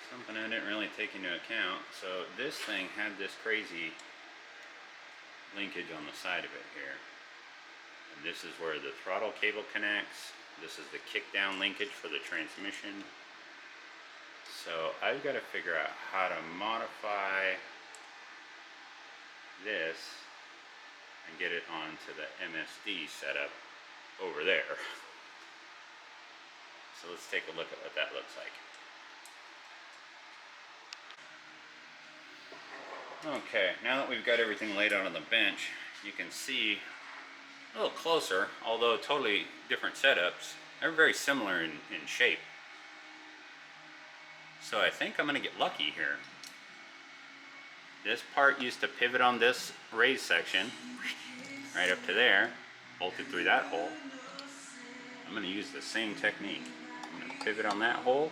Something I didn't really take into account. So this thing had this crazy linkage on the side of it here. And this is where the throttle cable connects. This is the kick down linkage for the transmission. So I've got to figure out how to modify this and get it onto the MSD setup over there. So let's take a look at what that looks like. Okay, now that we've got everything laid out on the bench, you can see a little closer, although totally different setups. They're very similar in shape. So I think I'm going to get lucky here. This part used to pivot on this raised section, right up to there, bolted through that hole. I'm going to use the same technique. I'm going to pivot on that hole,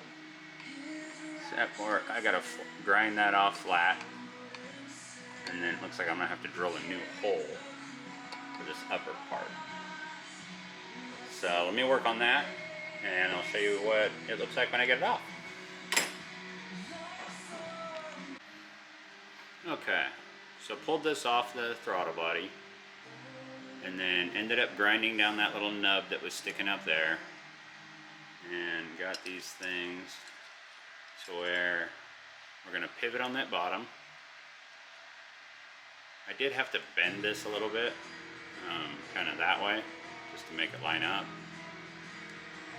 except for I got to grind that off flat. And then it looks like I'm going to have to drill a new hole for this upper part. So let me work on that, and I'll show you what it looks like when I get it off. Okay, so pulled this off the throttle body, and then ended up grinding down that little nub that was sticking up there, and got these things to where we're going to pivot on that bottom. I did have to bend this a little bit, kind of that way, just to make it line up.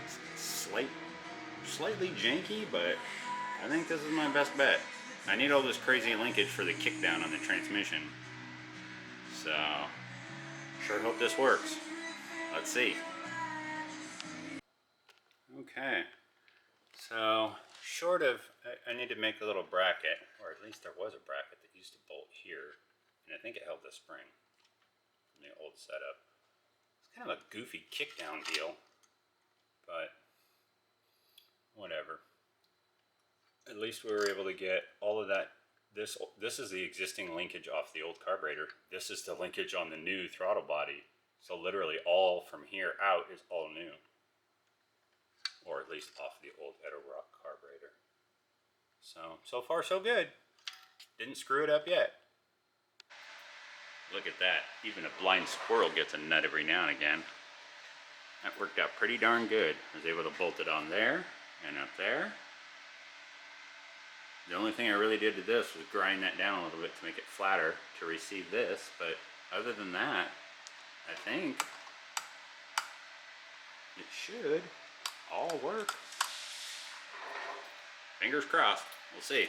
It's slightly janky, but I think this is my best bet. I need all this crazy linkage for the kickdown on the transmission. So, sure hope this works. Let's see. Okay, so short of, I need to make a little bracket, or at least there was a bracket that used to bolt here. And I think it held the spring from the old setup. It's kind of a goofy kickdown deal, but whatever. At least we were able to get all of that. This is the existing linkage off the old carburetor. This is the linkage on the new throttle body. So literally all from here out is all new. Or at least off the old Edelbrock carburetor. So far so good. Didn't screw it up yet. Look at that. Even a blind squirrel gets a nut every now and again. That worked out pretty darn good. I was able to bolt it on there and up there. The only thing I really did to this was grind that down a little bit to make it flatter to receive this. But other than that, I think it should all work. Fingers crossed. We'll see.